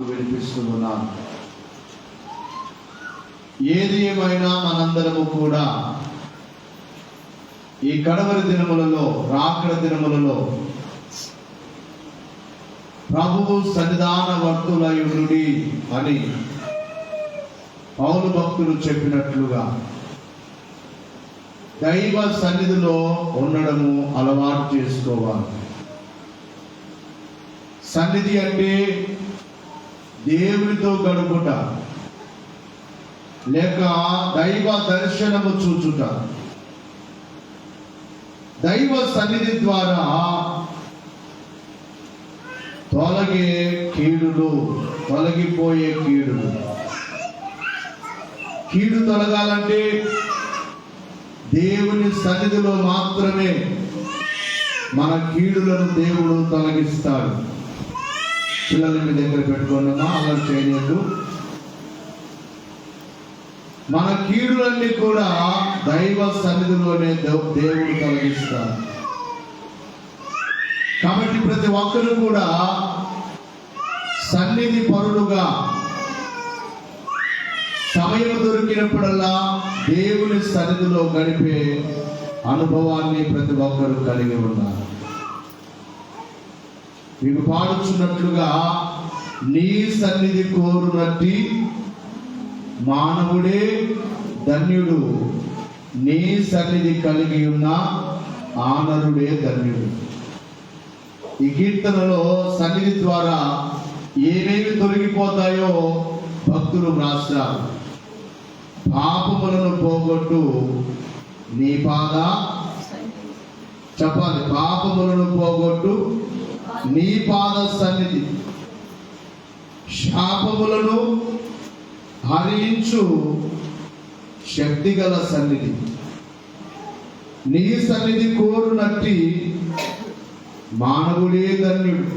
వినిపిస్తూ ఉన్నాను. ఏది ఏమైనా మనందరము కూడా ఈ కడవరి దినములలో, రాకడ దినములలో ప్రభువు సన్నిధాన వర్తులయుడి అని పౌలు భక్తులు చెప్పినట్లుగా దైవ సన్నిధిలో ఉండడము అలవాటు చేసుకోవాలి. సన్నిధి అంటే దేవునితో గడుపుట, లేక దైవ దర్శనము చూచుట. దైవ సన్నిధి ద్వారా తొలగిపోయే కీడు తొలగాలంటే దేవుని సన్నిధిలో మాత్రమే మన కీడులను దేవుడు తొలగిస్తాడు. పిల్లల్ని మీ దగ్గర పెట్టుకున్నా అలా చేయలేదు. మన కీడులన్నీ కూడా దైవ సన్నిధిలోనే దేవుడు తొలగిస్తాడు. కాబట్టి ప్రతి ఒక్కరు కూడా సన్నిధి పరులుగా సమయం దొరికినప్పుడల్లా దేవుని సన్నిధిలో గడిపే అనుభవాన్ని ప్రతి ఒక్కరు కలిగి ఉన్నారు. మీకు పాడుచున్నట్లుగా నీ సన్నిధి కోరునట్టి మానవుడే ధన్యుడు, నీ సన్నిధి కలిగి ఉన్న ఆనరుడే ధన్యుడు. ఈ కీర్తనలో సన్నిధి ద్వారా ఏమేమి తొలగిపోతాయో భక్తులు రాశారు. పాపములను పోగొట్టు నీ పాద, చెప్పాలి, పాపములను పోగొట్టు నీ పాద సన్నిధి, శాపములను హరించు శక్తిగల సన్నిధి. నీ సన్నిధి కోరునట్టి మానవుడే ధన్యుడు,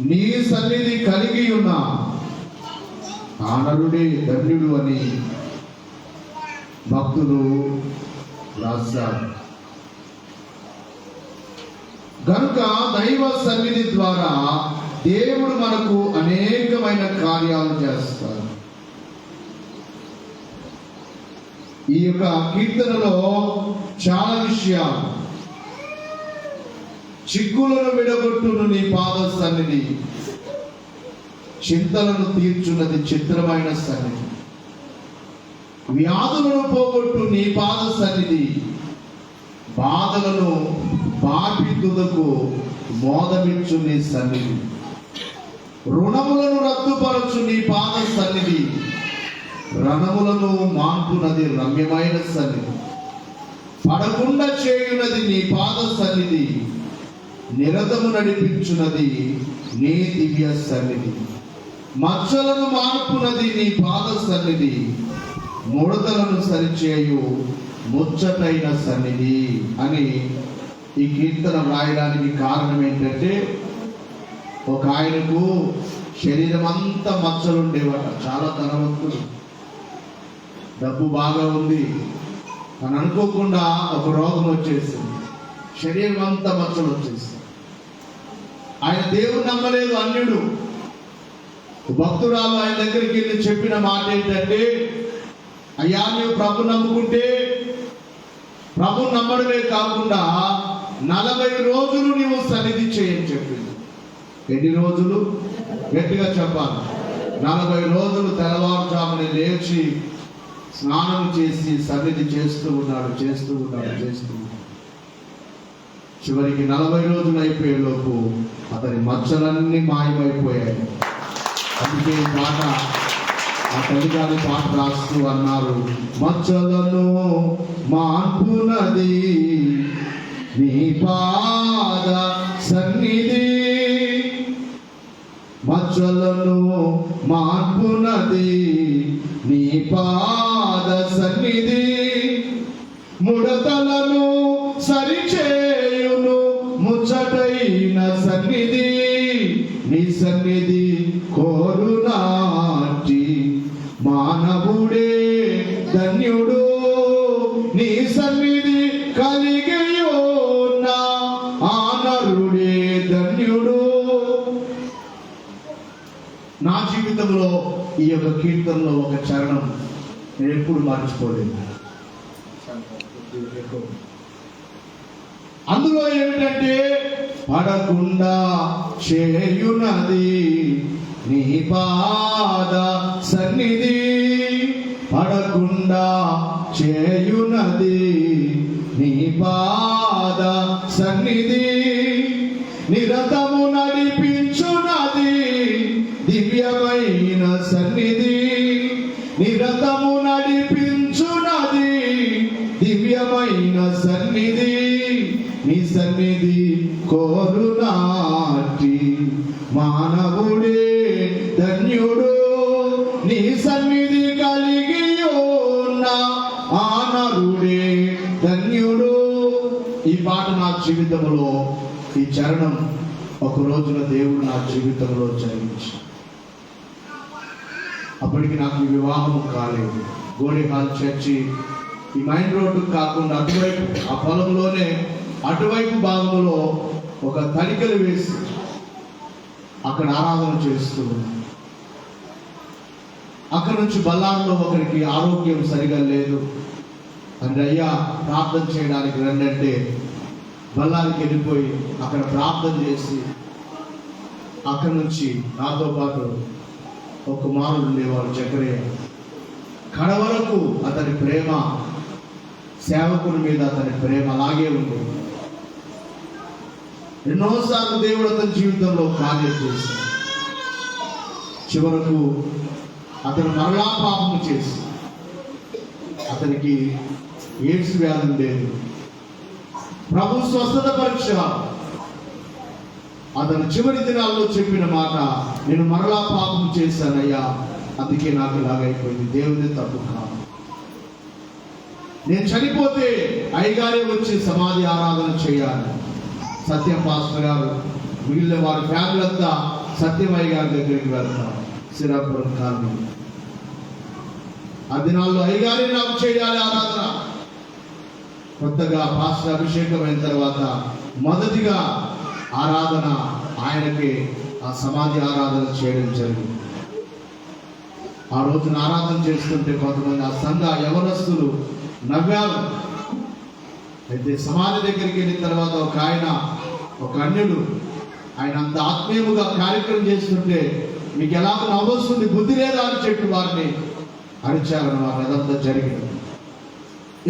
నీ సన్నిధి కలిగి ఉన్న ఆనరుడే ధన్యుడు అని భక్తులు రాశారు. కనుక దైవ సన్నిధి ద్వారా దేవుడు మనకు అనేకమైన కార్యాలు చేస్తారు. ఈ యొక్క కీర్తనలో చాలా విషయాలు. చిక్కులను విడగొట్టును నీ పాద సన్నిధి, చింతలను తీర్చున్నది చిత్రమైన సన్నిధి. వ్యాధులను పోగొట్టు నీ పాద సన్నిధి, బాధలను పాపితులకు మోదమిచ్చు నీ సన్నిధి. రుణములను రద్దుపరచు నీ పాద సన్నిధి, రణములను మాన్పునది రమ్యమైన సన్నిధి. పడకుండా చేయునది నీ పాద సన్నిధి, నిరతము నడిపించున్నది నీ దివ్య సన్నిధి. మచ్చలను మార్పునది నీ పాద సన్నిధి, ముడతలను సరిచేయు ముచ్చటైన సన్నిధి అని ఈ కీర్తన రాయడానికి కారణం ఏంటంటే, ఒక ఆయనకు శరీరం అంతా మచ్చలు ఉండేవట. చాలా ధనవంతుడు, డబ్బు బాగా ఉంది, అని అనుకోకుండా ఒక రోగం వచ్చేసింది, శరీరం అంతా మచ్చలు వచ్చేసింది. ఆయన దేవుడు నమ్మలేదు, అన్యుడు. భక్తురాలు ఆయన దగ్గరికి వెళ్ళి చెప్పిన మాట ఏంటంటే, అయ్యా నువ్వు ప్రభు నమ్ముకుంటే ప్రభు నమ్మడమే కాకుండా 40 రోజులు నీవు సన్నిధి చేయని చెప్పింది. ఎన్ని రోజులు? గట్టిగా చెప్పాలి. 40 రోజులు తెల్లవారుజామున లేచి స్నానం చేసి సన్నిధి చేస్తూ ఉన్నాడు. చివరికి 40 రోజులు అయిపోయేలోపు అతని మచ్చలన్నీ మాయమైపోయాయి. అందుకే ఈ పాట, ఆ తల్లిగారి పాట రాస్తూ అన్నారు, మచ్చలను మాన్పునది నీ పాద సన్నిధి, మచ్చలను మాన్పునది నీ పాద సన్నిధి, ముడతలను సరిచేయును ముచ్చటైన సన్నిధి, నీ సన్నిధి కోరునాటి మానవుడే ధన్యుడు, నీ సన్నిధి కలిగి ఉన్న ఆనరుడే ధన్యుడు. నా జీవితంలో ఈ యొక్క కీర్తనలో ఒక చరణం నేను ఎప్పుడు మర్చిపోలేదు. అందులో ఏమిటంటే, పడకుండా చేయునది నీ పాద సన్నిధి, పడకుండా చేయునది నీ పాద సన్నిధి, నిరతము నడిపించునది దివ్యమైన సన్నిధి, నిరతము నడిపించునది దివ్యమైన సన్నిధి, నీ సన్నిధి కోరునాటి మానవుడే ధన్యుడు, నీ సన్నిధి కలిగి ఉన్న ఆనరుడే ధన్యుడు. ఈ పాట నా జీవితంలో, ఈ చరణం ఒక రోజున దేవుడు నా జీవితంలో జరిగించి, అప్పటికి నాకు వివాహం కాలేదు. గోడిహాల్ చర్చి ఈ మైన్ రోడ్డు కాకుండా అటువైపు ఆ పొలంలోనే అటువైపు భాగంలో ఒక తడికలు వేసి అక్కడ ఆరాధన చేస్తూ, అక్కడ నుంచి బల్లార్లో ఒకరికి ఆరోగ్యం సరిగా లేదు. అంటే అయ్యా ప్రార్థన చేయడానికి రండి అంటే బల్లారికి వెళ్ళిపోయి అక్కడ ప్రార్థన చేసి, అక్కడి నుంచి నాతో పాటు ఒక కుమారుడు ఉండేవాడు చక్రయ్య. కడవరకు అతని ప్రేమ, సేవకుని మీద అతని ప్రేమ అలాగే ఉంది. ఎన్నోసార్లు దేవుడు అతని జీవితంలో కార్యం చేశాడు. చివరకు అతను మరలా పాపము చేసి, అతనికి ఎయిడ్స్ వ్యాధి ఉండేది. ప్రభు స్వస్థత పరీక్ష. అతను చివరి దినాల్లో చెప్పిన మాట, నేను మరలా పాపం చేశానయ్యా, అందుకే నాకు ఇలాగైపోయింది, దేవుని తప్పు కాదు. నేను చనిపోతే అయ్యగారే వచ్చి సమాధి ఆరాధన చేయాలి. సత్యం పాస్టర్ గారు మిగిలిన వారి ఫ్యామిలీ అంతా సత్యమయ్య గారి దగ్గరికి వెళ్తారు, సిరాపురం కాలనీ. ఆ దినాల్లో అయ్యగారే నాకు చేయాలి ఆరాధన. కొత్తగా పాస్టర్ అభిషేకం అయిన తర్వాత మొదటిగా ఆరాధన ఆయనకి ఆ సమాధి ఆరాధన చేయడం జరిగింది. ఆ రోజున ఆరాధన చేస్తుంటే కొంతమంది ఆ సంఘ యవనస్తులు నవ్వారు. అయితే సమాధి దగ్గరికి వెళ్ళిన తర్వాత ఒక అన్యుడు, ఆయన అంత ఆత్మీయముగా కార్యక్రమం చేస్తుంటే మీకు ఎలా నవ్వొస్తుంది, బుద్ధి లేదా అని చెప్పి వారిని అరిచారన్నమాట. అదంతా జరిగింది.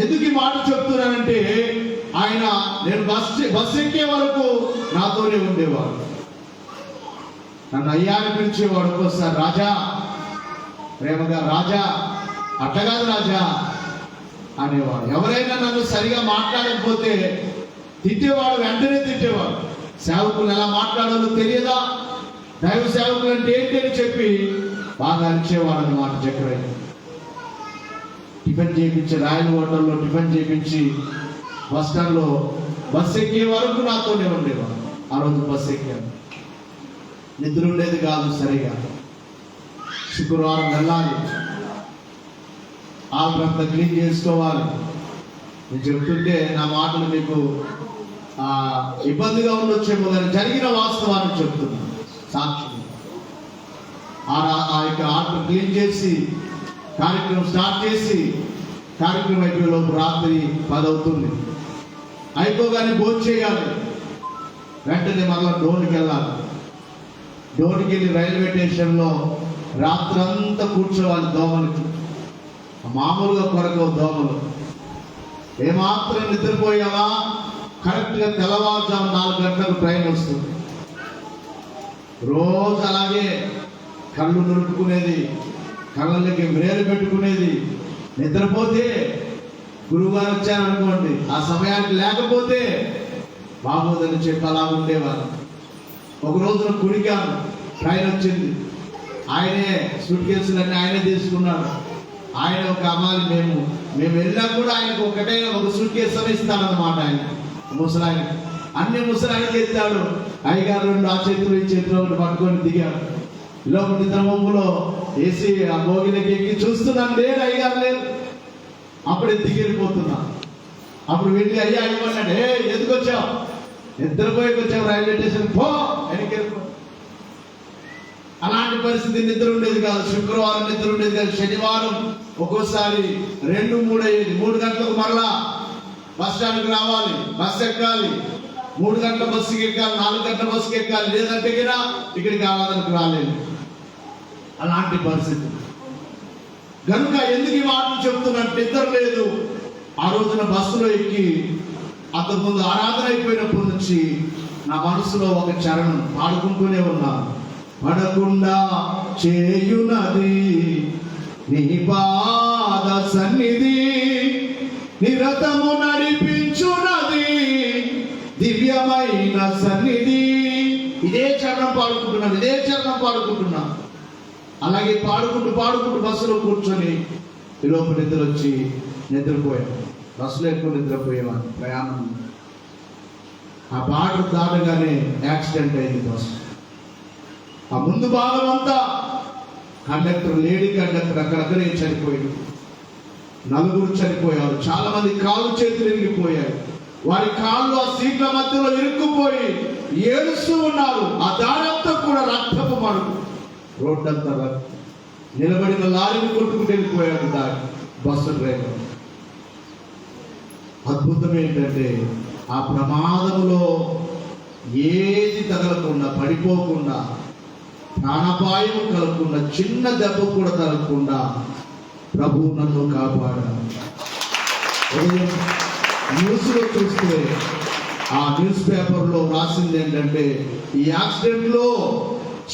ఎందుకు ఈ మాట చెప్తున్నానంటే, ఆయన నేను బస్ ఎక్కే వరకు నాతోనే ఉండేవాడు. నన్ను అయ్యాని పిలిచేవాడు. ఒక్కోసారి రాజా, ప్రేమగా రాజా, అట్టగాదు రాజా అనేవాడు. ఎవరైనా నన్ను సరిగా మాట్లాడకపోతే తిట్టేవాడు, వెంటనే తిట్టేవాడు. సేవకులు ఎలా మాట్లాడాలో తెలియదా, దైవ సేవకులు అంటే ఏంటి అని చెప్పి బాగా అరిచేవాడు అన్నమాట. చక్రయ్య టిఫిన్ చేయించి, రాయల్ హోటల్లో టిఫిన్ చేయించి బస్ స్టాండ్లో బస్సు ఎక్కే వరకు నాతోనే ఉండేవాడు. ఆ రోజు బస్సు ఎక్కాను, నిద్ర ఉండేది కాదు సరిగా. శుక్రవారం వెళ్ళాలి, ఆళ్ళంతా క్లీన్ చేసుకోవాలి. నేను చెప్తుంటే నా మాటలు మీకు ఇబ్బందిగా ఉండొచ్చేమో, కానీ జరిగిన వాస్తవాన్ని చెప్తున్నాను సాక్షి. ఆ యొక్క ఆటలు క్లీన్ చేసి కార్యక్రమం స్టార్ట్ చేసి, కార్యక్రమం అయిపోయేలోపు రాత్రి 10 అవుతుంది. అయిపోగానే భోజనం చేయాలి, వెంటనే మళ్ళీ డోన్కి వెళ్ళాలి. డోన్కి వెళ్ళి రైల్వే స్టేషన్లో రాత్రంతా కూర్చోవాలి దోమలకి. మామూలుగా కొరకు దోమలు. ఏమాత్రం నిద్రపోయావా, కరెక్ట్గా తెల్లవారుజాము 4 గంటలకు ట్రైన్ వస్తుంది. రోజు అలాగే కళ్ళు నురుపుకునేది, కళ్ళకి వ్రేలు పెట్టుకునేది. నిద్రపోతే గురువుగారు వచ్చారనుకోండి, ఆ సమయానికి లేకపోతే బాగోదని చెప్పి అలా ఉండేవారు. ఒక రోజున కుడికాను, ట్రైన్ వచ్చింది. ఆయనే సూట్ కేసులన్నీ ఆయనే తీసుకున్నాడు. ఆయన ఒక అమ్మాయి, మేము వెళ్ళినా కూడా ఆయనకు ఒక సూట్ కేసు ఇస్తాడన్నమాట. ఆయన ముసలాయన అన్ని ముసలాయనకి ఎత్తాడు. అయ్యగారు 2 ఆ చేతులు ఈ చేతిలో పట్టుకొని దిగాడు. లోపల నిద్రమొమ్ములో వేసి ఆ భోగిలకి ఎక్కి చూస్తున్నాను, లేదు అయ్యగారు లేదు. అప్పుడే దిగిరిపోతున్నా. అప్పుడు వెళ్ళి అయ్యా ఇవ్వన్నాడు, ఎందుకు వచ్చావు? నిద్రపోయికి వచ్చావు రైల్వే స్టేషన్, పో వెనక్కి వెళ్ళిపో. అలాంటి పరిస్థితి నిద్ర ఉండేది కాదు. శుక్రవారం నిద్ర ఉండేది కాదు. శనివారం ఒక్కోసారి 2-3 అయ్యేది. 3 గంటలకు మరలా బస్ స్టాండ్కి రావాలి, బస్సు ఎక్కాలి, 3 గంటల బస్సుకి ఎక్కాలి, 4 గంటల బస్సుకి ఎక్కాలి, లేదంటే కూడా ఇక్కడికి ఆరాధనకు రాలేదు. అలాంటి పరిస్థితి కనుక ఎందుకు ఈ మాటలు చెప్తున్నట్టు, నిద్ర లేదు. ఆ రోజున బస్సులో ఎక్కి అంతకుముందు ఆరాధన అయిపోయినప్పటి నుంచి నా మనసులో ఒక చరణం పాడుకుంటూనే ఉన్నాను. పడకుండా చేయునది నీ పాద సన్నిధి, నిరతము నడిపించునది దివ్యమైన సన్నిధి. ఇదే చరణం పాడుకుంటున్నాను. అలాగే పాడుకుంటూ బస్సులో కూర్చొని ఈలోపు నిద్ర వచ్చి నిద్రపోయాను. బస్సులో ఎక్కువ నిద్రపోయేవాడు ప్రయాణం. ఆ పాట దాటగానే యాక్సిడెంట్ అయింది బస్సు. ఆ ముందు భాగం అంతా కండక్టర్, లేడీ కండక్టర్ అక్కడక్కడే చనిపోయాడు. 4 చనిపోయారు. చాలా మంది కాళ్ళు చేతులు ఇరిగిపోయారు. వారి కాళ్ళు ఆ సీట్ల మధ్యలో ఇరుక్కుపోయి ఏడుస్తూ ఉన్నారు. ఆ దారంతా కూడా రక్తపు మడుగు, రోడ్డంతా రక్తం. నిలబడిన లారీని కొట్టుకుంటూ వెళ్ళిపోయాడు బస్సు డ్రైవర్. అద్భుతం ఏంటంటే ఆ ప్రమాదంలో ఏది తగలకుండా, పడిపోకుండా, ప్రాణాపాయం కలగకుండా, చిన్న దెబ్బ కూడా తగలకుండా ప్రభు నన్ను కాపాడాడు. న్యూస్లో చూస్తే ఆ న్యూస్ పేపర్లో రాసింది ఏంటంటే, ఈ యాక్సిడెంట్లో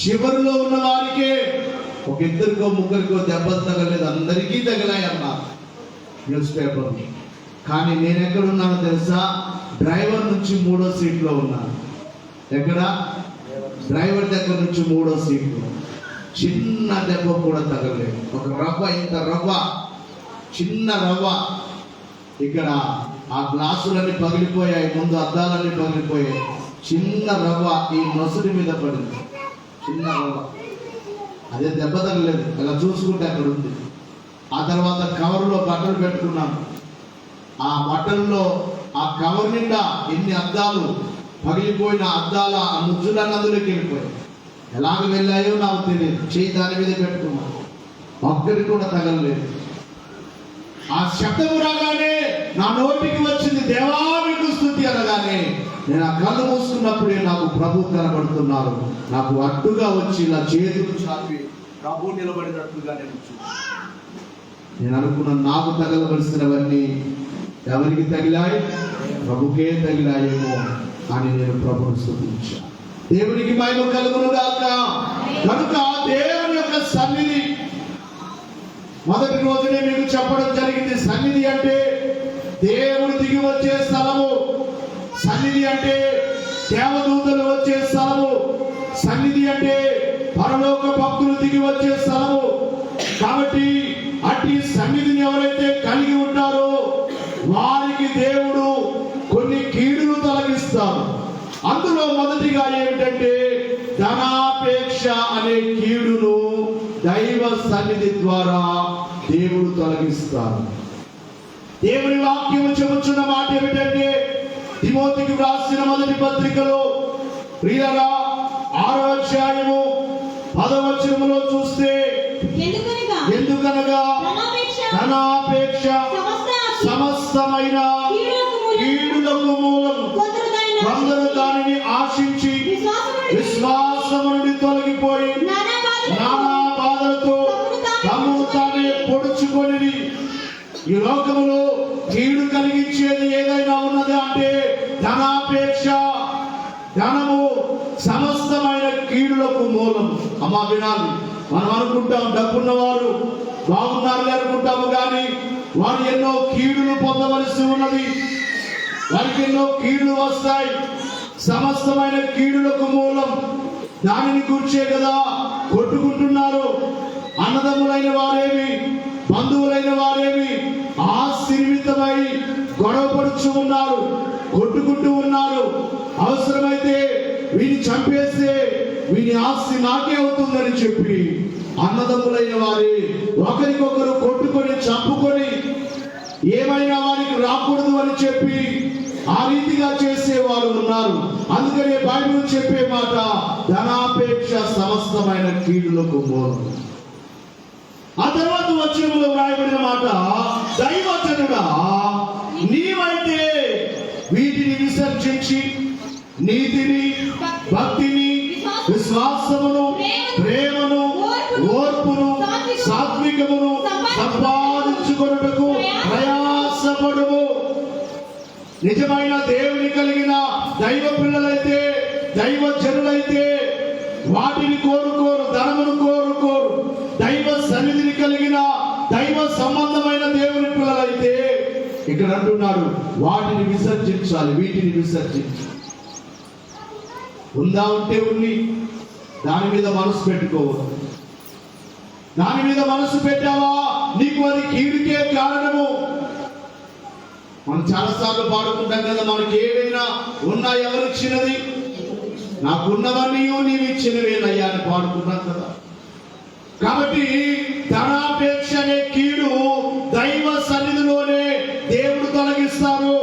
చివరిలో ఉన్న వారికే, ఒక 2-3 దెబ్బలు తగలేదు, అందరికీ తగిలాయన్నారు న్యూస్ పేపర్. కానీ నేను ఎక్కడున్నానో తెలుసా? డ్రైవర్ నుంచి 3వ సీట్లో ఉన్నాను. ఎక్కడ? డ్రైవర్ దగ్గర నుంచి 3వ సీట్లో. చిన్న దెబ్బ కూడా తగలేదు. ఒక రవ్వ, ఇంత రవ్వ, చిన్న రవ్వ. ఇక్కడ ఆ గ్లాసులన్నీ పగిలిపోయాయి, ముందు అద్దాలన్నీ పగిలిపోయాయి. చిన్న రవ్వ ఈ నొసటి మీద పడింది, చిన్న రవ్వ. అదే దెబ్బ తగలేదు. అలా చూసుకుంటే అక్కడ ఉంది. ఆ తర్వాత కవర్లో బట్టలు పెట్టుకున్నాను. ఆ బట్టల్లో ఆ కవర్ నిండా ఎన్ని అద్దాలు, పగిలిపోయిన అద్దాల ఆ ముజ్జుల నదులోకి వెళ్ళిపోయాయి. ఎలాగ వెళ్ళాయో నాకు తెలియదు. చేయి దాని మీద పెట్టుకున్నాను, ఒక్కడి కూడా తగలలేదు. ఆ శబ్దము రాగానే నా నోటికి వచ్చింది దేవా మీకు స్తుతి అనగానే, నేను ఆ కళ్ళు మూసుకున్నప్పుడే నాకు ప్రభు కనబడుతున్నారు. నాకు అడ్డుగా వచ్చి ఇలా చేతులు చాపి ప్రభు నిలబడినట్లుగా నేను అనుకున్నాను, నాకు తగలవలసినవన్నీ ఎవరికి తగిలాయి? ప్రభుకే తగిలాయేమో అని నేను ప్రభువును స్తుతించాను. దేవునికి మహిమ కలుగును గాక. కనుక దేవుని యొక్క సన్నిధి మొదటి రోజునే మీకు చెప్పడం జరిగింది. సన్నిధి అంటే దేవుడు దిగి వచ్చే స్థలము. సన్నిధి అంటే దేవదూతలు వచ్చే స్థలము. సన్నిధి అంటే పరలోక భక్తులు దిగి వచ్చే స్థలము. కాబట్టి అట్టి సన్నిధిని ఎవరైతే కలిగి ఉంటారో వారికి దేవుడు కొన్ని కీడులు తొలగిస్తారు. అందులో మొదటిగా ఏమిటంటే ధనాపేక్ష అనే కీడును దైవ సన్నిధి ద్వారా దేవుడు తొలగిస్తారు. దేవుని వాక్యము చెబుతున్న మాట ఏమిటంటే, తిమోతికి వ్రాసిన మొదటి పత్రికలో ప్రియులారా 6వ అధ్యాయము 10వ వచనములో చూస్తే, ఎందుకనగా ధనాపేక్ష సమస్తమైన కీడులకు మూలం. కొందరు దానిని ఆశించి విశ్వాసము నుండి తొలగిపోయి నానా బాధలతో తమను తానే పొడుచుకొని, ఈ లోకములో కీడు కలిగించేది ఏదైనా ఉన్నది అంటే ధనాపేక్ష. ధనము సమస్తమైన కీడులకు మూలం. అమ్మా వినాలి, మనం అనుకుంటాం డబ్బున్నవారు బాగున్నారు అనుకుంటాము, కానీ వారు ఎన్నో కీడులు పొందవలసి ఉన్నది. వారికి ఎన్నో కీడులు వస్తాయి. సమస్తమైన కీడులకు మూలం దానిని కూర్చే కదా కొట్టుకుంటున్నారు. అన్నదమ్ములైన వారేమి, బంధువులైన వారేమి ఆస్తి నిమిత్తమై గొడవపడుచు ఉన్నారు, కొట్టుకుంటూ ఉన్నారు. అవసరమైతే వీని చంపేస్తే వీని ఆస్తి నాకే అవుతుందని చెప్పి అన్నదమ్ములైన వారి ఒకరికొకరు కొట్టుకొని చంపుకొని ఏమైనా వారికి రాకూడదు అని చెప్పి ఆ రీతిగా చేసేవారు ఉన్నారు. అందుకనే బైబిల్ చెప్పే మాట, ధనాపేక్ష సమస్తమైన కీడులకు మూలం. ఆ తర్వాత వచనంలో వ్రాయబడిన మాట, దైవజనుడా నీవైతే వీటిని విసర్జించి నీతిని, భక్తిని, విశ్వాసమును, ప్రేమను, ఓర్పును, సాత్వికమును సంపాదించుకొనుటకు ప్రయాసపడుము. నిజమైన దేవుని కలిగిన దైవ పిల్లలైతే, దైవ జనులైతే వాటిని కోరుకోరు, ధనమును కోరుకోరు. దైవ సన్నిధిని కలిగిన దైవ సంబంధమైన దేవుని పిల్లలైతే ఇక్కడ అంటున్నాడు, వాటిని విసర్జించాలి, వీటిని విసర్జించాలి. ఉందా ఉంటే ఉన్ని, దాని మీద మనసు పెట్టుకోవద్దు. దాని మీద మనసు పెట్టావా, నీకు అది కీడుకే కారణము. మనం చాలాసార్లు పాడుకుంటాం కదా, మనకి ఏవైనా ఉన్నా ఎవరిచ్చినది, నాకున్నవన్నీ నీవు ఇచ్చినవేనయ్యా అని పాడుకున్నాం కదా. కాబట్టి ధనాపేక్ష అనే కీడు దైవ సన్నిధిలోనే దేవుడు తొలగిస్తారు.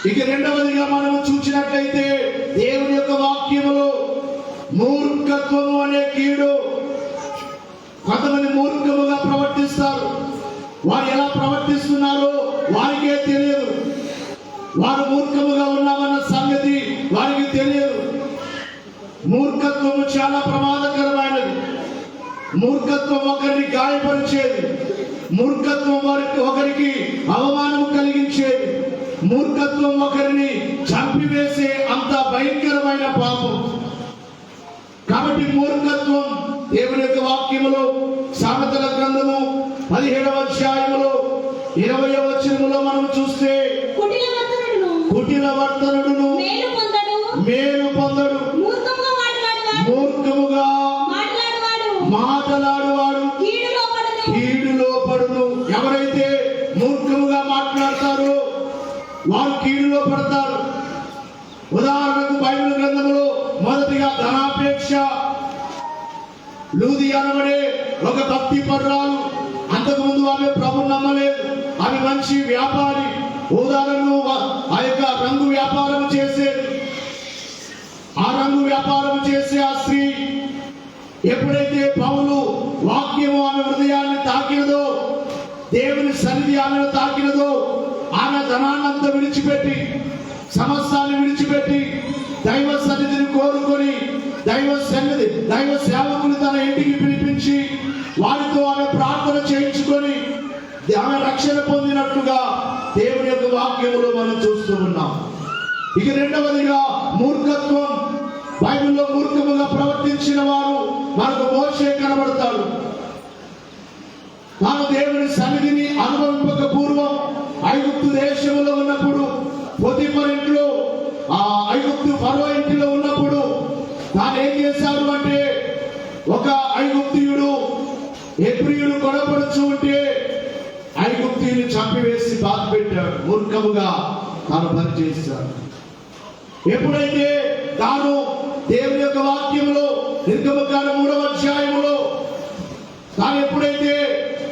ఇక రెండవదిగా మనము చూసినట్లయితే దేవుని యొక్క వాక్యములో మూర్ఖత్వము అనే కీడు. కొంతమంది మూర్ఖముగా ప్రవర్తిస్తారు. వారు ఎలా ప్రవర్తిస్తున్నారో వారికే తెలియదు. వారు మూర్ఖముగా ఉన్నామన్న సంగతి వారికి తెలియదు. మూర్ఖత్వము చాలా ప్రమాదకరమైనది. మూర్ఖత్వం ఒకరిని గాయపరిచేది. మూర్ఖత్వం ఒకరికి అవమానం కలిగించేది. మూర్ఖత్వం ఒకరిని చంపివేసే అంత భయంకరమైన పాపం. కాబట్టి మూర్ఖత్వం దేవుని యొక్క వాక్యములో సామెతల గ్రంథము 17వ అధ్యాయములో 20వ వచనములో మనం చూస్తే, కుటిల వర్తనుడును మేలు పొందడు, మూర్ఖముగా మాటలాడువాడు కీడులో పడును. ఎవరైతే మూర్ఖముగా మాట్లాడతారో వారు కీడులో పడతారు. ఉదాహరణకు బైబిల్ గ్రంథములో మొదటిగా ధనాపేక్ష. లూది అనబడే ఒక భక్తి పరురాలు, అంతకుముందు ఆమె ప్రభువు నమ్మలేదు. ఆమె మంచి వ్యాపారి, హోదాలను ఆ యొక్క రంగు వ్యాపారం చేసేది. ఆ రంగు వ్యాపారం చేసే ఆ స్త్రీ ఎప్పుడైతే పౌలు వాక్యము ఆమె హృదయాన్ని తాకినదో, దేవుని సన్నిధి ఆమెను తాకినదో, ఆమె ధనాన్నంతా విడిచిపెట్టి, సమస్తాన్ని విడిచిపెట్టి దైవ సన్నిధిని కోరుకొని దైవ సేవకులు తన ఇంటికి పిలిపించి వారితో ఆమె ప్రార్థన చేయించుకొని ఆమె రక్షణ పొందినట్లుగా దేవుని యొక్క వాక్యములో మనం చూస్తూ ఉన్నాం. ఇక రెండవదిగా మూర్ఖత్వం. బైబిల్లో మూర్ఖముగా ప్రవర్తించిన వారు మనకు మోషే కనబడతాడు. తాను దేవుని సన్నిధిని అనుభవింపక పూర్వం ఐగుప్తు దేశంలో ఉన్నప్పుడు, పొతిఫర్ ఇంట్లో, ఆ ఐగుప్తు ఫరో ఇంటిలో ఉన్నప్పుడు తాను ఏం చేశాడు అంటే, ఒక ఐగుప్తీయుడు హెబ్రీయుడు గొడవపడుచు ఉంటే ఐగుప్తీయుని చంపివేసి బాధ పెట్టాడు. మూర్ఖముగా తాను పనిచేశాడు. ఎప్పుడైతే తాను దేవుని యొక్క వాక్యములో నిర్గమకాండం 3వ అధ్యాయములో తాను ఎప్పుడైతే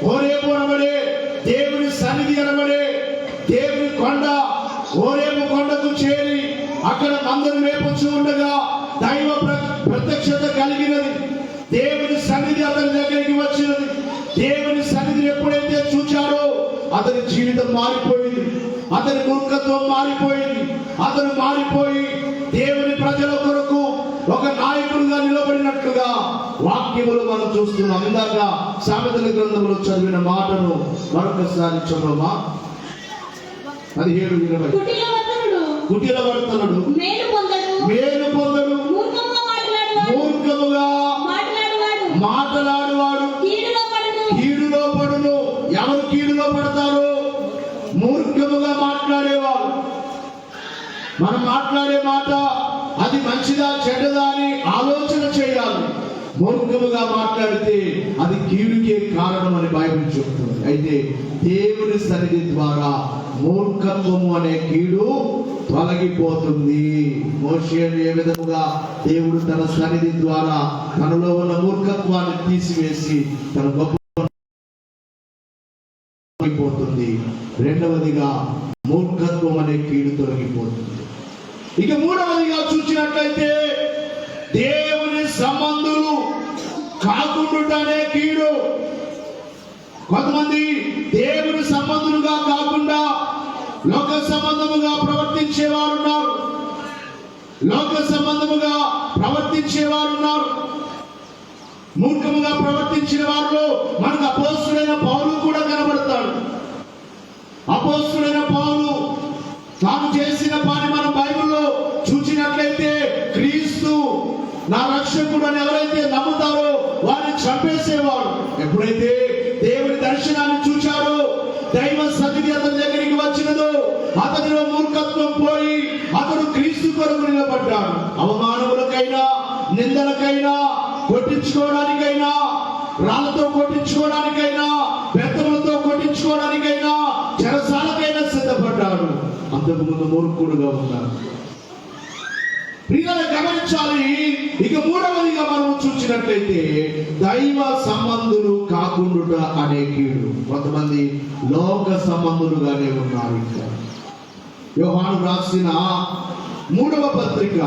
హోరేబు అనబడే దేవుని సన్నిధి అనబడే దేవుని కొండ, హోరేబు కొండకు చేరి అక్కడ మందను మేపుచూ ఉండగా దైవ ప్రత్యక్షత కలిగినది. దేవుని సన్నిధి అతని దగ్గరికి వచ్చినది. దేవుని సన్నిధిని ఎప్పుడైతే చూచాడో అతని జీవితం మారిపోయింది. అతని మూర్ఖత్వం మారిపోయింది. అతను మారిపోయి దేవుని ప్రజల కొరకు ఒక నాయకుడిగా నిలబడినట్లుగా వాక్యములు మనం చూస్తున్నాం. ఇందాక సామెతల గ్రంథంలో చదివిన మాటను మరొకసారి చదవమా. 17:20. కుటిల వర్తనుడు మేలు పొందడు, మూర్ఖముగా మాటలాడువాడు కీడులో పడును. ఎవరు కీడులో పడతారు? మూర్ఖముగా మాట్లాడేవాడు. మనం మాట్లాడే మాట అది మంచిదా చెడ్డదా అని ఆలోచన చేయాలి. మూర్ఖముగా మాట్లాడితే అది కీడుకే కారణం అని బైబిల్ చెప్తుంది. అయితే దేవుని సన్నిధి ద్వారా మూర్ఖత్వము అనే కీడు తొలగిపోతుంది. మోషేను ఏ విధముగా దేవుడు తన సన్నిధి ద్వారా తనలో ఉన్న మూర్ఖత్వాన్ని తీసివేసి తన గొప్ప పోతుంది. రెండవదిగా మూర్ఖత్వం శత్రుత్వం అనే కీడు తొలగిపోతుంది. ఇక మూడవదిగా చూసినట్లయితే దేవుని సంబంధులు కాకుండా అనే కీడు. కొంతమంది దేవుని సంబంధులుగా కాకుండా లోక సంబంధముగా ప్రవర్తించేవారు ఉన్నారు. లోక సంబంధముగా ప్రవర్తించేవారు ఉన్నారు. మూర్ఖముగా ప్రవర్తించిన వారిలో మనకు అపోస్తులైన పౌలు కూడా కనబడతాడు. అపోస్తులైన పౌలు తాను చేసిన పని మనం బైబిల్లో చూసినట్లయితే క్రీస్తు నా రక్షకుడు అని ఎవరైతే నమ్ముతారో వారిని చంపేసేవాడు. ఎప్పుడైతే దేవుని దర్శనాన్ని చూచాడో, దైవ సన్నిధి అతని దగ్గరికి వచ్చినదో అతనిలో మూర్ఖత్వం పోయి అతడు క్రీస్తు కొరకు నిలబడ్డాడు. అవమానములకైనా, నిందలకైనా, కొట్టించుకోవడానికైనా, రాళ్ళతో కొట్టించుకోవడానికైనా, బెత్తములతో కొట్టించుకోవడానికైనా, చెరసాలకైనా సిద్ధపడ్డాడు. అంతకుముందు మూర్ఖుడుగా ఉన్నాడు. ప్రియులను గమనించాలి. ఇక మూడవదిగా మనం చూసినట్లయితే దైవ సంబంధులు కాకుండా అనే కీడు. కొంతమంది లోక సంబంధులుగానే ఉన్నారు. ఇంకా యోహాను రాసిన 3వ పత్రిక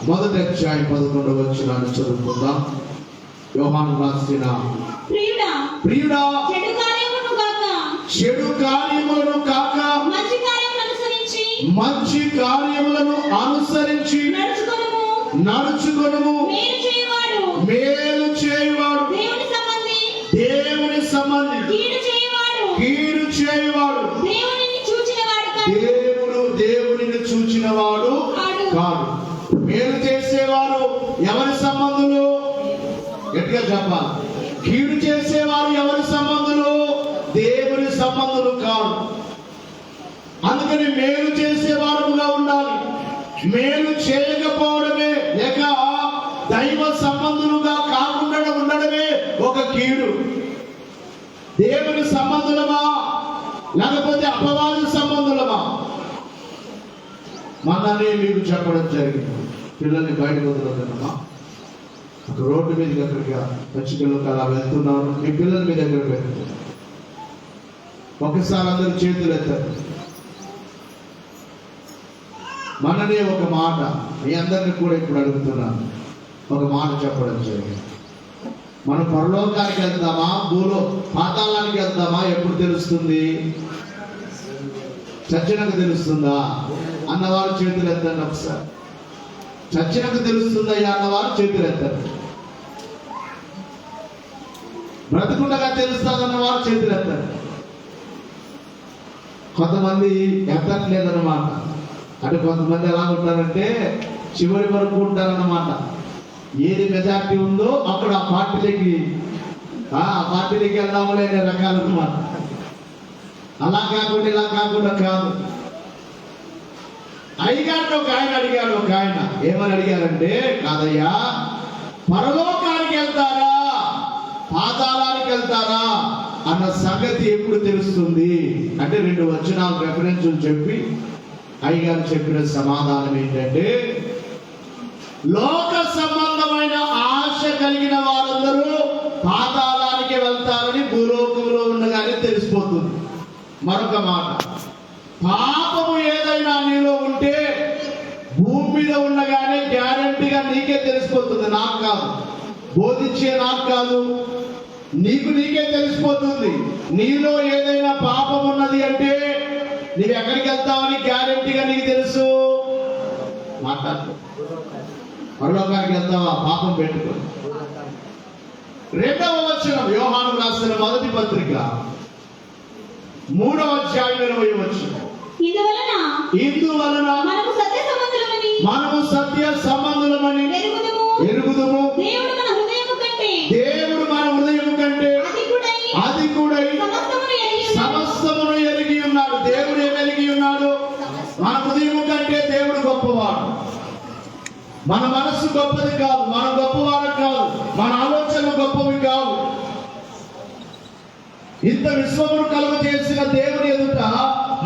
1వ అధ్యాయం 11వ వచనాన్ని చదువుకుందాం. యోహాను రాసిన ప్రియుడా చెడు కార్యములను కాక మంచి కార్యములను అనుసరించి నడుచుకొనుము. మేలు చేయువాడు దేవుని సంబంధి, కీడు చేయువాడు దేవునిని చూచిన వాడు కాదు. మేలు చేసేవారు ఎవరి సంబంధులు? గట్టిగా చెప్పాలి. కీడు చేసేవారు ఎవరి సంబంధులు? దేవుని సంబంధులు కాదు. అందుకని మేలు చేసేవారుగా ఉండాలి. మేలు చేయకపోవడమే లేక దైవ సంబంధులుగా కాకుండా ఉండడమే ఒక కీడు. దేవుని సంబంధులమా లేకపోతే అపవాది సంబంధులమా? మననే మీకు చెప్పడం జరిగింది. పిల్లల్ని బయటకు వదలదమ్మా. ఒక రోడ్డు మీదకి అక్కడికి పచ్చికల్లోకి అలా వెళ్తున్నారు. మీ పిల్లలు మీ దగ్గర వెళ్తున్నారు. ఒకసారి అందరూ చేతులు ఎత్తారు. మననే ఒక మాట మీ అందరిని కూడా ఇప్పుడు అడుగుతున్నాను. ఒక మాట చెప్పడం జరిగింది. మనం పరలోకానికి వెళ్తామా, పాతాళానికి వెళ్తామా ఎప్పుడు తెలుస్తుంది? చచ్చినాక తెలుస్తుందా అన్నవారు చేతులు ఎత్తండి. ఒకసారి చచ్చినాక తెలుస్తుందయ్యా అన్నవారు చేతులు ఎత్తండి. బ్రతుకుండగా తెలుస్తుందన్నవారు చేతులు ఎత్తండి. కొంతమంది ఎత్తట్లేదన్నమాట. అంటే కొంతమంది ఎలా ఉంటారంటే చివరి వరకు ఉంటారన్నమాట. ఏది మెజార్టీ ఉందో అక్కడ ఆ పార్టీలోకి వెళ్దాములే అనే రకాలన్నమాట. అలా కాకుండా ఇలా కాకుండా కాదు. అడిగాడు ఒక ఆయన, ఏమని అడిగారంటే, కాదయ్యా పరలోకానికి వెళ్తారా పాతాళానికి వెళ్తారా అన్న సంగతి ఎప్పుడు తెలుస్తుంది అంటే 2 వచనాలు రెఫరెన్సులు చెప్పి అయ్యగారు చెప్పిన సమాధానం ఏంటంటే, లోక సంబంధమైన ఆశ కలిగిన వారందరూ పాతాళానికి వెళ్తారని భూలోకంలో ఉండగానే తెలిసిపోతుంది. మరొక మాట, పాపము ఏదైనా నీలో ఉంటే భూమి మీద ఉండగానే గ్యారంటీగా నీకే తెలిసిపోతుంది. నాకు కాదు, బోధించే నాకు కాదు, నీకే తెలిసిపోతుంది. నీలో ఏదైనా పాపం ఉన్నది అంటే నీవు ఎక్కడికి వెళ్తావని గ్యారంటీగా నీకు తెలుసు. మాట్లాడు. పరలోకానికి వెళ్తావా? పాపం పెట్టుకో. 2వ వచనం యోహాను రాసిన 1వ పత్రిక 3వ అధ్యాయం 20వ వచనం. ఇందువలన మనము సత్య సంబంధులమని ఎరుగుదుము. దేవుడు మన హృదయము కంటే అధికుడై సమస్తమును ఎరిగి ఉన్నాడు. దేవుడు ఏమెరిగి ఉన్నాడు? మన హృదయము కంటే దేవుడు గొప్పవాడు. మన మనస్సు గొప్పది కాదు, మన గొప్పవాడు కాదు, మన ఆలోచనలు గొప్పవి కావు. ఇంత విశ్వమును కలుగ చేసిన దేవుని ఎదుట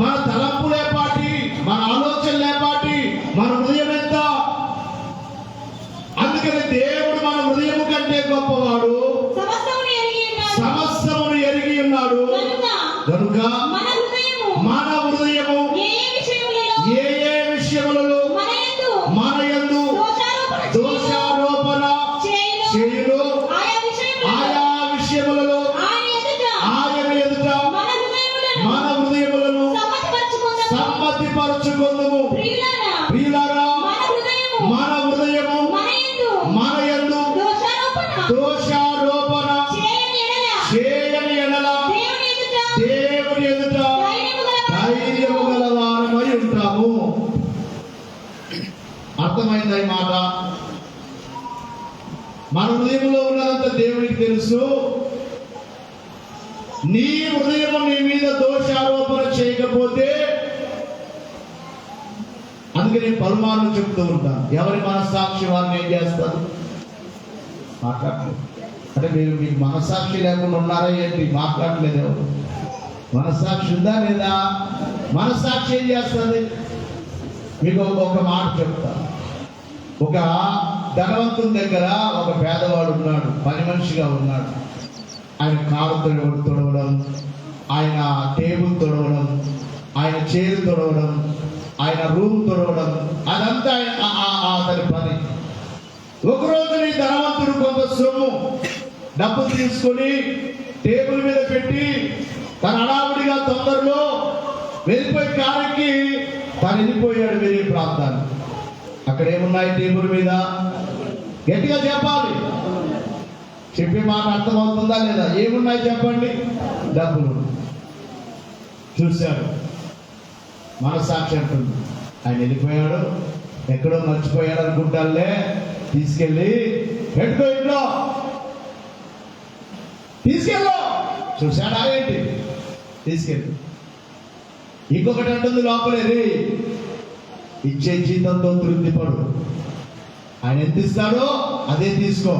మన తలంపులేపాటి, మన ఆలోచనలేపాటి, మన హృదయం ఎంత? అందుకని దేవుడు మన హృదయము కంటే గొప్పవాడు, సమస్తమును ఎరిగి ఉన్నాడు. కనుక మన హృదయము హృదయంలో ఉన్నదంత దేవునికి తెలుసు. నీ హృదయం నీ మీద దోషారోపణ చేయకపోతే, అందుకే నేను పలుమార్లు చెప్తూ ఉంటాను, ఎవరి మనస్సాక్షి వారిని ఏం చేస్తారు? మాట్లాడలేదు. అంటే మీరు మీకు మనస్సాక్షి లేకుండా ఉన్నారా ఏంటి? మాట్లాడలేదు. ఎవరు మనస్సాక్షి ఉందా లేదా? మనస్సాక్షి ఏం చేస్తుంది? మీకు ఒక మాట చెప్తా. ఒక ధనవంతుని దగ్గర ఒక పేదవాడు ఉన్నాడు, పని మనిషిగా ఉన్నాడు. ఆయన కారు తొడవడం, ఆయన టేబుల్ తొడవడం, ఆయన చైర్ తొడవడం, ఆయన రూమ్ తొడవడం, అదంతా అతని పని. ఒకరోజు నీ ధనవంతుడు కొంత సొమ్ము డబ్బులు తీసుకొని టేబుల్ మీద పెట్టి తన హడావుడిగా తొందరలో వెళ్ళిపోయి కారుకి తను వెళ్ళిపోయాడు వేరే ప్రాంతాన్ని. అక్కడ ఏమున్నాయి టేబుల్ మీద? గట్టిగా చెప్పాలి. చెప్పే మాట అర్థమవుతుందా లేదా? ఏమున్నాయి చెప్పండి? డబ్బులు. చూశాడు, మనస్సాక్షి అంటుంది ఆయన వెళ్ళిపోయాడు, ఎక్కడో మర్చిపోయాడు అనుకుంటానులే, తీసుకెళ్ళి పెట్టుకో, ఇంట్లో తీసుకెళ్ళు. చూశాడా ఏంటి? తీసుకెళ్ళి. ఇంకొకటి అంటుంది లోపలేది, ఇచ్చే జీతంతో తృప్తి పడు, ఆయన ఎంత ఇస్తాడో అదే తీసుకో,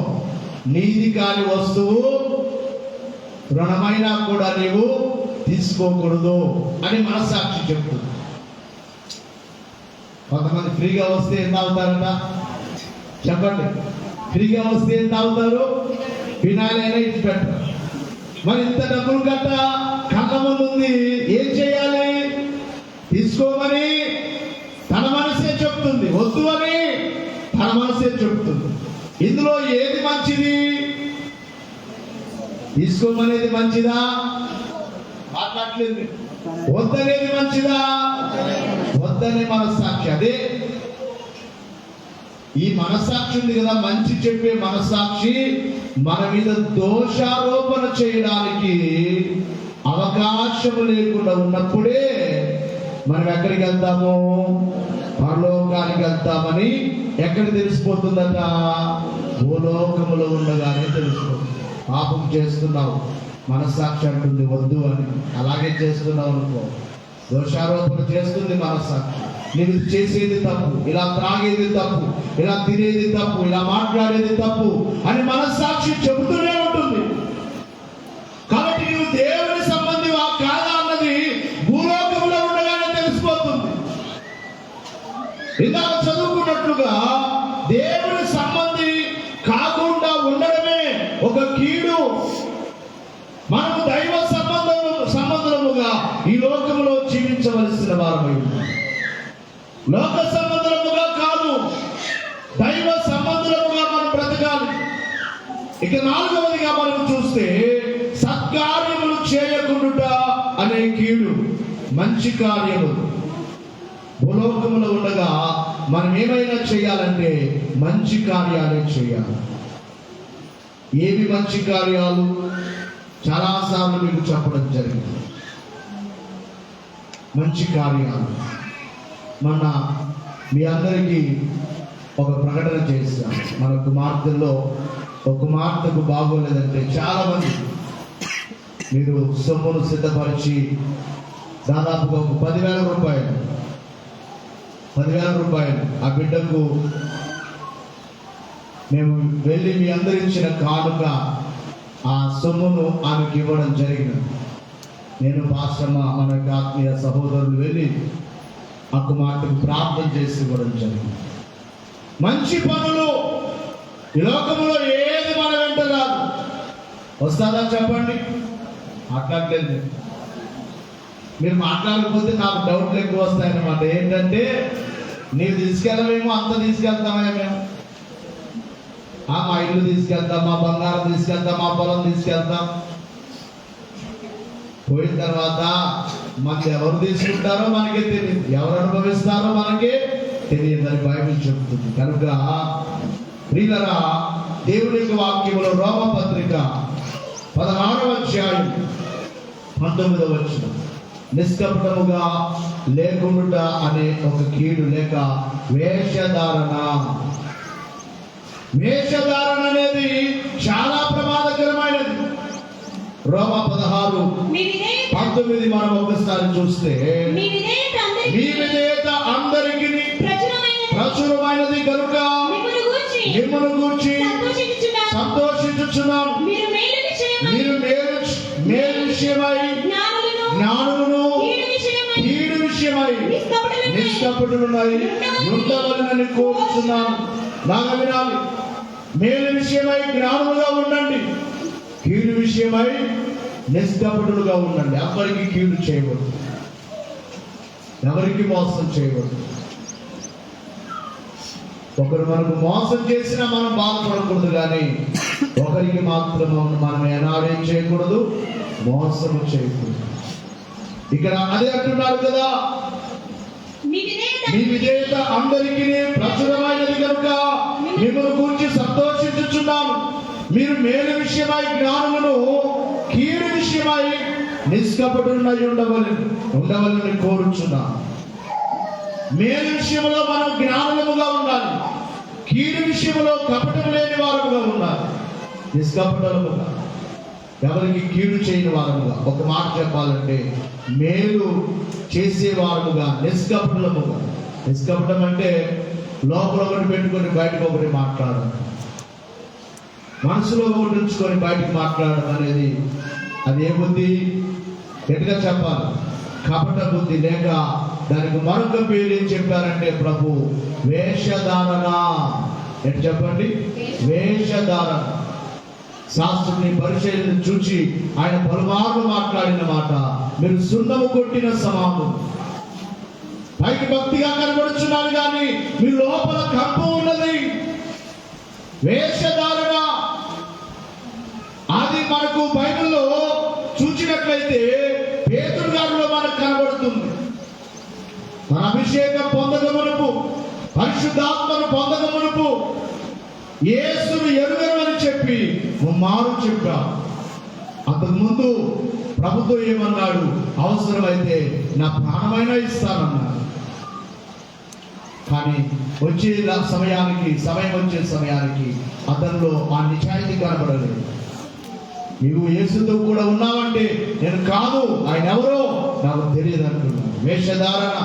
నీది కాని వస్తువు రుణమైనా కూడా నీవు తీసుకోకూడదు అని మనస్సాక్షి చెప్తుంది. కొంతమంది ఫ్రీగా వస్తే ఎంత అవుతారట? చెప్పండి. ఫ్రీగా వస్తే ఎంత అవుతారు? ఫినాయిల్ అయినా ఇచ్చి పెట్టరు. మరి ఇంత డబ్బులు కట్ట కళ్ళ ముందు ఉంది, ఏం చేయాలి? తీసుకోమని తన మనసే చెప్తుంది, వద్దు అని తన మనసే చెప్తుంది. ఇందులో ఏది మంచిది? తీసుకోమనేది మంచిదా? మాట్లాడలేదు. వద్దనేది మంచిదా? వద్దనే మనస్సాక్షి. అదే ఈ మనస్సాక్షి ఉంది కదా, మంచి చెప్పే మనస్సాక్షి మన మీద దోషారోపణ చేయడానికి అవకాశము లేకుండా ఉన్నప్పుడే మనం ఎక్కడికి వెళ్తాము? పరలోకానికి వెళ్తామని ఎక్కడ తెలిసిపోతుందట? భూలోకములో ఉండగానే తెలిసిపోతుంది. పాపం చేస్తున్నావు, మనస్సాక్షి అంటుంది వద్దు అని, అలాగే చేస్తున్నావు అనుకో, దోషారోపణ చేస్తుంది మనస్సాక్షి. నీవు చేసేది తప్పు, ఇలా త్రాగేది తప్పు, ఇలా తినేది తప్పు, ఇలా మాట్లాడేది తప్పు అని మనస్సాక్షి చెబుతూనే ఉంటుంది. కాబట్టి నీవు దేవుని సంబంధివా కాదా అన్నది భూలోకంలో ఉండగానే తెలిసిపోతుంది. ఇందాక చదువుకున్నట్లుగా దేవుని సంబంధి కాకుండా ఉండడమే ఒక కీడు. మనము దైవ సంబంధముగా ఈ లోకములో జీవించవలసిన వారమై ఉన్నాం. లోక సంబంధముగా కాదు, దైవ సంబంధముగా మనం బ్రతకాలి. ఇక నాలుగవదిగా మనం చూస్తే సత్కార్యములు చేయకుండా అనే కీడు. మంచి కార్యములు భూలోకములో ఉండగా మనం ఏమైనా చేయాలంటే మంచి కార్యాలే చేయాలి. ఏవి మంచి కార్యాలు? చాలాసార్లు మీకు చెప్పడం జరిగింది. మంచి కార్యాలు మొన్న మీ అందరికీ ఒక ప్రకటన చేశాం. మన కుమార్తెల్లో ఒక కుమార్తెకు బాగోలేదంటే చాలామంది మీరు సొమ్మును సిద్ధపరిచి దాదాపుగా ఒక 10,000 రూపాయలు ఆ బిడ్డకు మేము వెళ్ళి మీ అందరు ఇచ్చిన కానుక ఆ సొమ్మును ఆమెకి ఇవ్వడం జరిగినది. నేను పాస్టమ్మ మన ఆత్మీయ సహోదరులు వెళ్ళి ఆ కుమార్తెకు ప్రార్థన చేసి ఇవ్వడం జరిగింది. మంచి పనులు ఈ లోకంలో ఏది మన వెంట రాదు. వస్తుందా చెప్పండి? మాట్లాడలేదు. మీరు మాట్లాడకపోతే నాకు డౌట్లు ఎక్కువ వస్తాయన్నమాట. ఏంటంటే నీవు తీసుకెళ్ళమేమో, అంత తీసుకెళ్తామే మేము. మా ఇల్లు తీసుకెళ్తాం, మా బంగారం తీసుకెళ్తాం, మా పొలం తీసుకెళ్తాం. పోయిన తర్వాత మనకి ఎవరు తీసుకుంటారో మనకే తెలియదు, ఎవరు అనుభవిస్తారో మనకే తెలియదని బైబిల్ చెబుతుంది. కనుక ప్రియులారా, దేవుని యొక్క వాక్యములో రోమపత్రిక 16వ అధ్యాయం 19వ వచనం, నిష్కపటముగా లేకుండా అనే ఒక కీడు లేక వేషధారణ. వేషధారణ అనేది చాలా ప్రమాదకరమైనది. రోమా 16:19 మనం ఒకసారి చూస్తే, మీ విధేయత అందరికీ ప్రచురమైనది కనుక మిమ్మల్ని గూర్చి సంతోషించుచున్నాను. మీరు మేలు విషయమై జ్ఞానులను కీడు విషయమై నిష్కపటులున్నాయి ఉండవలనని కోరుచున్నాను. బాగా వినాలి. మేలు విషయమై జ్ఞానులుగా ఉండండి, కీడు విషయమై నిష్కపటులుగా ఉండండి. ఎవరికి కీడు చేయవద్దు, ఎవరికి మోసం చేయవద్దు. ఒకరు మనకు మోసం చేసినా మనం బాధపడకూడదు, కానీ ఒకరికి మాత్రం మనం ఏనాడేం చేయకూడదు, మోసం చేయకూడదు. ఇక్కడ అదే అంటున్నారు కదా, మీ విధేయత అందరికీ ప్రచురమైనది కనుక మిమ్మల్ని గురించి సంతోషించుచున్నాము. మీరు మేలు విషయమై జ్ఞానులను కీడు విషయమై నిష్కపటులై ఉండవలని కోరుచున్నాను. మేలు విషయంలో మనం జ్ఞానులముగా ఉండాలి, కీడు విషయంలో కపటం లేని వారముగా ఉండాలి, నిష్కపటముగా, ఎవరికి కీడు చేయని వారముగా. ఒక మాట చెప్పాలంటే మేలు చేసేవారముగా, నిష్కపటముగా. నిష్కపటం అంటే లోపల ఒకటి పెట్టుకొని బయటకు ఒకటి మాట్లాడడం, మనసులో ఒకటి ఉంచుకొని బయటకు మాట్లాడడం అనేది అది ఏ బుద్ధి? గట్టిగా చెప్పాలి, కపట బుద్ధి. లేక దానికి మరొక పేరు ఏం చెప్పారంటే ప్రభు, వేషధారణ. ఎటు చెప్పండి? వేషధారణ. శాస్త్రుని పరిచయం చూచి ఆయన పలుమార్లు మాట్లాడిన మాట, మీరు సున్నము కొట్టిన సమానం. పైకి భక్తిగా కనబడుచున్నారు కానీ మీ లోపల కంపు ఉన్నది. వేషధారణ అది మనకు బైబిల్లో చూచినట్లయితే పేతురు గారిలో మనకు కనబడుతుంది. మన అభిషేకం పొందగమునుపు, పరిశుద్ధాత్మను పొందగమునుపు యేసును ఎరుగను అని చెప్పి మారు చెప్పా. అంతకుముందు ప్రభుతో ఏమన్నాడు? అవసరమైతే నా ప్రాణమైనా ఇస్తానన్నాడు. కానీ సమయం వచ్చే సమయానికి అతనిలో ఆ నిజాయితీ కనబడలేదు. నీవు యేసుతో కూడా ఉన్నావంటే నేను కాదు, ఆయన ఎవరో నాకు తెలియదు అంటున్నాను. వేషధారణ.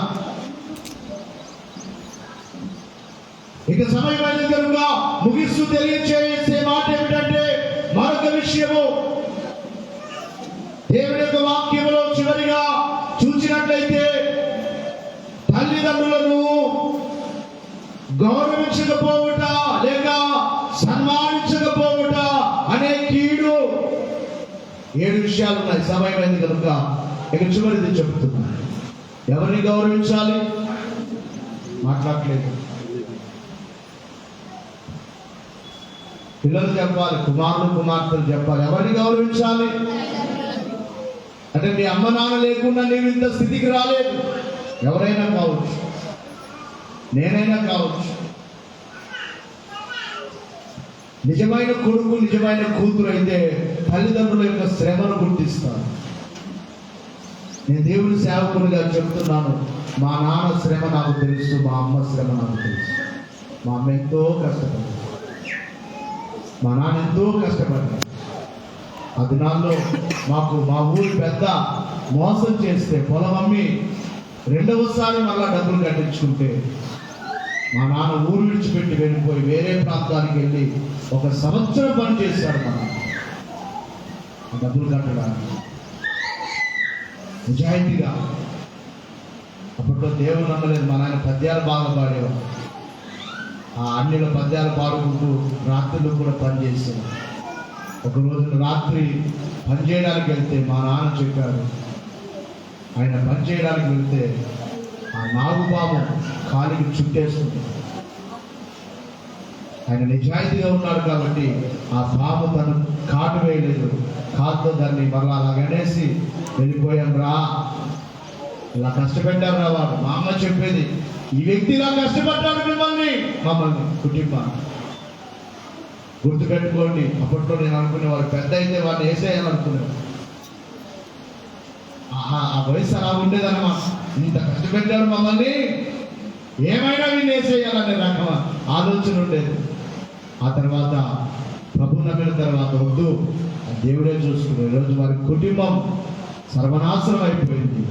ఇక సమయం అయిన కనుక ముగిస్తూ తెలియచేసే మాట ఏమిటంటే, మరొక విషయము దేవుని యొక్క వాక్యములో చివరిగా చూసినట్లయితే, తల్లిదండ్రులను గౌరవించకపోవుట లేక సన్మానించకపోవుట అనే కీడు. 7 విషయాలు ఉన్నాయి. సమయం అయింది కనుక ఇక చివరిది చెప్తున్నా. ఎవరిని గౌరవించాలి? మాట్లాడలేదు. పిల్లలు చెప్పాలి, కుమార్తెలు చెప్పాలి. ఎవరిని గౌరవించాలి అంటే, నీ అమ్మ నాన్న లేకుండా నీవు ఇంత స్థితికి రాలేదు. ఎవరైనా కావచ్చు, నేనైనా కావచ్చు. నిజమైన కొడుకు, నిజమైన కూతురు అయితే తల్లిదండ్రుల యొక్క శ్రమను గుర్తిస్తాను. నేను దేవుని సేవకునిగా చెప్తున్నాను, మా నాన్న శ్రమ నాకు తెలుసు, మా అమ్మ శ్రమ నాకు తెలుసు. మా అమ్మ ఎంతో కష్టపడింది, మా నాన్న ఎంతో కష్టపడ్డాడు. ఆ దినాల్లో మా ఊరి పెద్ద మోసం చేస్తే పొలం అమ్మి రెండవసారి మళ్ళా డబ్బులు కట్టించుకుంటే మా నాన్న ఊరు విడిచిపెట్టి వెళ్ళిపోయి వేరే ప్రాంతానికి వెళ్ళి 1 సంవత్సరం పని చేశాడు. మా నాన్న డబ్బులు కట్టడానికి నిజాయితీగా. అప్పట్లో దేవుని నమ్మలేదు. మా నాయన పద్యాలు బాగా పాడేవాడు. ఆ అన్నిలో పద్యాలు పాడుకుంటూ రాత్రులు కూడా పని చేశాడు. ఒక రోజు రాత్రి పని చేయడానికి వెళ్తే మా నాన్న చెప్పాడు, ఆయన పని చేయడానికి వెళ్తే ఆ నాగుపాము కాలికి చుట్టేస్తుంది. ఆయన నిజాయితీగా ఉన్నాడు కాబట్టి ఆ పాము తను కాటు వేయలేదు. కాటుతో దాన్ని మళ్ళీ అలాగనేసి వెళ్ళిపోయాం. రా, ఇలా కష్టపెట్టారు రా వాడు. మా అమ్మ చెప్పేది, ఈ వ్యక్తి ఇలా కష్టపడ్డాడు మమ్మల్ని కుటుంబాన్ని. గుర్తుపెట్టుకోండి, అప్పట్లో నేను అనుకునేవాడు పెద్ద అయితే వాడిని వేసేయాలనుకునేవాడు. ఆ వయసు అలా ఉండేదన్నమాట. ఇంత కష్టపెట్టాడు మమ్మల్ని, ఏమైనా వీళ్ళు వేసేయాలనే రకం ఆలోచన ఉండేది. ఆ తర్వాత ప్రభు నమ్మిన తర్వాత వద్దు దేవుడే చూసుకున్నారు. ఈరోజు వారి కుటుంబం సర్వనాశనం అయిపోయింది.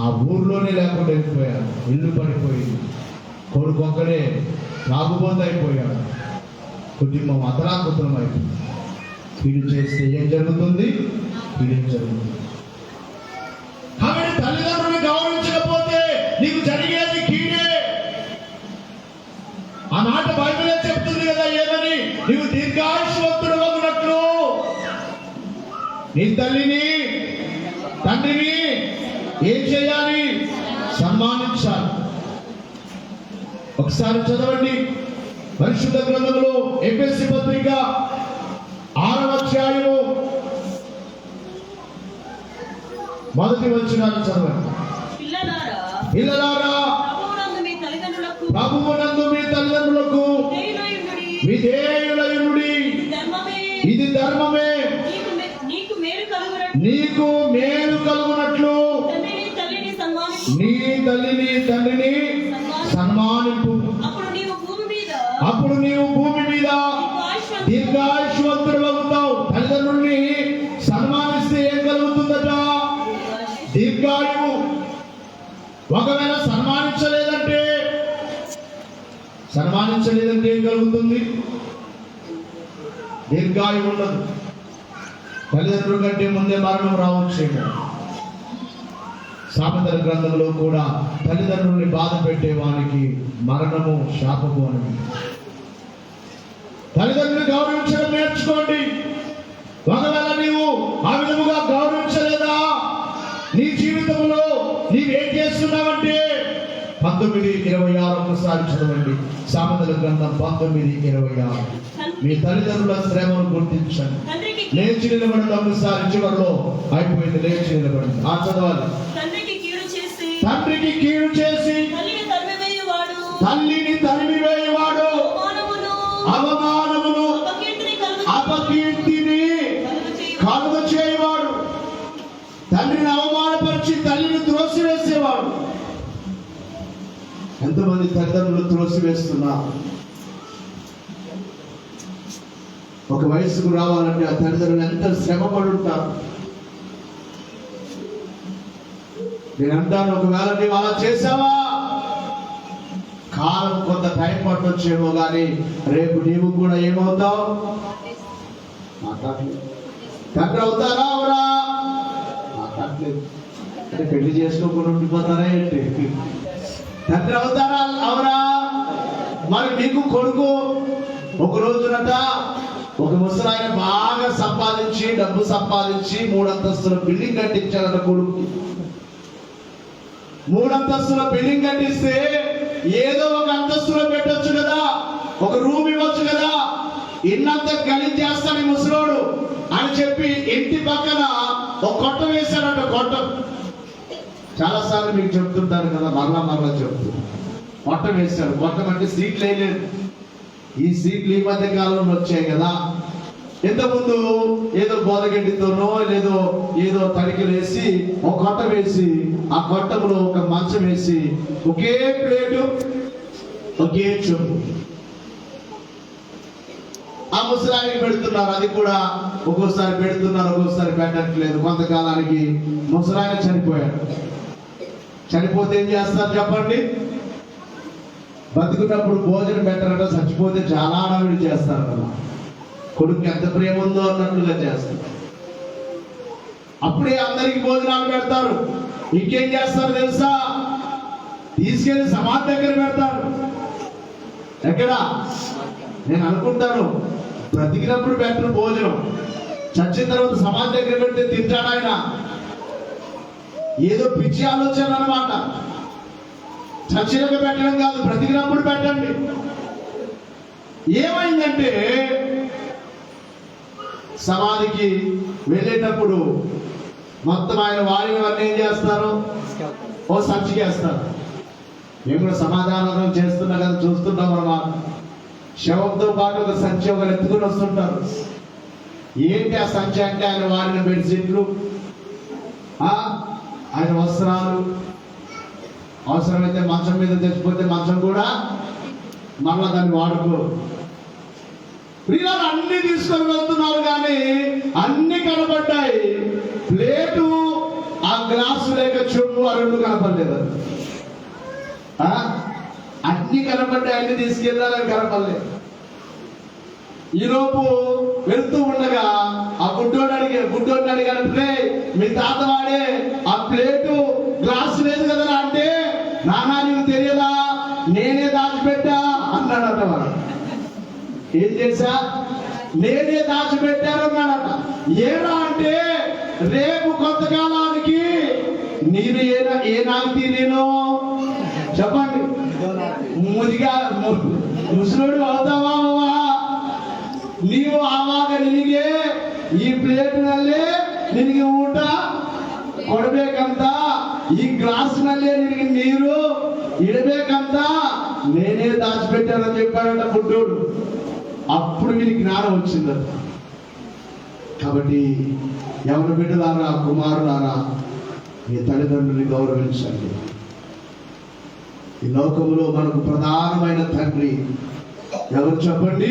ఆ ఊర్లోనే లేకుండా వెళ్ళిపోయారు. ఇల్లు పడిపోయింది. కొడుకు ఒక్కడే తాగుబోతు అయిపోయాడు. కుటుంబం అతలాకుతలం అయిపోయింది. కీడు చేస్తే ఏం జరుగుతుంది? కీడు జరుగుతుంది. కాబట్టి తల్లిదండ్రులను గౌరవించకపోతే నీకు జరిగేది కీడే. ఆ మాట బైబిలే చెప్తుంది కదా, ఏమని? నీవు దీర్ఘాయుష్మంతుడు అగునట్లు నీ తల్లిని తండ్రిని ఏం చేయాలి? సన్మానించాలి. ఒకసారి చదవండి పరిశుద్ధ గ్రంథంలో ఎఫెసీ పత్రిక 6వ అధ్యాయము 1వ వచనాన్ని చదవండి. పిల్లలారా ప్రభువునందు మీ తల్లిదండ్రులకు విధేయులయుడి, ఇది ధర్మమే. నీకు మేలు కలుగునట్లు నీ తల్లిని తండ్రిని సన్మానింపు. అప్పుడు నీవు భూమి మీద దీర్ఘాయుష్మంతుడు అవుతావు. తల్లిదండ్రుల్ని సన్మానిస్తే ఏం కలుగుతుందట? దీర్ఘాయువు. ఒకవేళ సన్మానించలేదంటే ఏం కలుగుతుంది? దీర్ఘాయువు ఉండదు. తల్లిదండ్రుల కంటే ముందే మరణం రావచ్చేమో. సామెతల గ్రంథంలో కూడా తల్లిదండ్రుల్ని బాధ పెట్టే వానికి మరణము శాపము అని. తల్లిదండ్రులు గౌరవించడం నేర్చుకోండి. ఒకవేళ నీవు ఆ విధముగా గౌరవించలేదా, నీ జీవితంలో నీవేం చేస్తున్నావంటే 19:26 ఒకసారి చదవండి. సామెతల గ్రంథం 19:26. మీ తల్లిదండ్రుల శ్రమను గుర్తించండి. లేచి నిలబడి ఒకసారి చివరిలో అయిపోయింది. లేచి నిలబడింది. ఆ చదవాలి. తండ్రికి కీడు చేసి తల్లిని తరిమివేయువాడు అవమానమును అపకీర్తిని కలుగ చేయవాడు. తండ్రిని అవమానపరిచి తల్లిని త్రోసివేసేవాడు. ఎంతమంది తల్లిదండ్రులు త్రోసివేస్తున్నారు? ఒక వయసుకు రావాలంటే ఆ తల్లిదండ్రులు ఎంత శ్రమ పడుంటారు. నేను అంటాను, ఒకవేళ నీవు అలా చేసావా, కాలం కొంత టైం పట్టొచ్చేమో కానీ రేపు నీవు కూడా ఏమవుతావు? తండ్రి అవుతారా? అవరా? అంటే పెళ్లి చేసుకోకుండా ఉండిపోతారా ఏంటి? తండ్రి అవుతారా? అవరా? మరి నీకు కొడుకు ఒక రోజునట ఒక ముసలాయన బాగా సంపాదించి డబ్బు సంపాదించి 3 అంతస్తుల బిల్డింగ్ కట్టించాడట కొడుకు. 3 అంతస్తుల బిల్డింగ్ కట్టిస్తే ఏదో ఒక అంతస్తులో పెట్టొచ్చు కదా, ఒక రూమ్ ఇవ్వచ్చు కదా. ఇన్నంత గలించేస్తాడు ఈ ముసలోడు అని చెప్పి ఇంటి పక్కన ఒక కొట్ట వేశాడట. కొట్టం చాలాసార్లు మీకు చెప్తుంటారు కదా, మరలా చెప్తూ కొట్ట వేశాడు. కొట్టం అంటే సీట్లు వేయలేదు. ఈ సీట్లు ఈ మధ్య కాలంలో వచ్చాయి కదా. ఇంతకుముందు ఏదో బోదగడ్డితోనో ఏదో తడికలు వేసి ఒక కొట్ట వేసి ఆ కొట్టంలో ఒక మంచం వేసి ఒకే ప్లేటు ఒకే చెంబు ఆ ముసలానికి పెడుతున్నారు. అది కూడా ఒక్కోసారి పెడుతున్నారు, ఒక్కోసారి పెట్టట్లేదు. కొంతకాలానికి ముసలాయన చనిపోయాడు. చనిపోతే ఏం చేస్తారు చెప్పండి? బతుకున్నప్పుడు భోజనం పెట్టరట, చచ్చిపోతే చాలా హడావిడి చేస్తారు కదా. కొడుకు ఎంత ప్రేమ ఉందో అన్నట్లుగా చేస్తారు. అప్పుడే అందరికి భోజనాలు పెడతారు. ఇంకేం చేస్తారు తెలుసా? తీసుకెళ్లి సమాధి దగ్గర పెడతారు. ఎక్కడ? నేను అనుకుంటాను, బ్రతికినప్పుడు పెట్టరు భోజనం, చచ్చిన తర్వాత సమాధి దగ్గర పెడితే తింటాడు ఆయన. ఏదో పిచ్చి ఆలోచన అన్నమాట. చచ్చినప్పుడు పెట్టడం కాదు, బ్రతికినప్పుడు పెట్టండి. ఏమైందంటే సమాధికి వెళ్ళేటప్పుడు మొత్తం ఆయన వాడినవన్నీ ఏం చేస్తారు? ఓ సంచికి వేస్తారు. మేము కూడా సమాధానం చేస్తున్నా కదా, చూస్తున్నాం అన్నమాట. శవంతో పాటు ఒక సంచి ఒకరు ఎత్తుకుని వస్తుంటారు. ఏంటి ఆ సంచి అంటే ఆయన వాడిన బెడ్షీట్లు, ఆయన వస్త్రాలు, అవసరమైతే మంచం మీద తెచ్చిపోతే మంచం కూడా మళ్ళా దాన్ని వాడుకో. వీళ్ళు అన్ని తీసుకొని వెళ్తున్నారు కానీ అన్ని కనబడ్డాయి, ప్లేటు ఆ గ్లాసు లేక చెంబు ఆ రెండు కనపడలేదు. అన్ని కనపడ్డాయి, అన్ని తీసుకెళ్ళాలని కనపడలేదు. ఈలోపు వెళ్తూ ఉండగా ఆ గుడ్డోడిని అడిగానంటే, మీ తాత వాడే ఆ ప్లేటు గ్లాసు లేదు కదా అంటే, నానా నీకు తెలియదా, నేనే దాచిపెట్టా అన్నాడట. వాడు ఏం చేశా, నేనే దాచిపెట్టాను అన్నాడట. ఏనా అంటే, రేపు కొంతకాలానికి నేను ఏ నాకి నేను చెప్పండి, ముసలుడు అవుతావా, ನೀವು ಆವಾಗ ನಿನಗೆ ಈ ಪ್ಲೇಟ್ನಲ್ಲೇ ನಿನಗೆ ಊಟ ಕೊಡಬೇಕಂತ, ಈ ಗ್ಲಾಸ್ನಲ್ಲೇ ನಿನಗೆ ನೀರು ఇడబేకంత నేనే దాచిపెట్టానని చెప్పాడట బుడ్డోడు. అప్పుడు వీరికి జ్ఞానం వచ్చిందట. కాబట్టి ఎవరి బిడ్డలారా, కుమారులారా, మీ తల్లిదండ్రుల్ని గౌరవించండి. ఈ లోకంలో మనకు ప్రధానమైన తండ్రి ఎవరు చెప్పండి?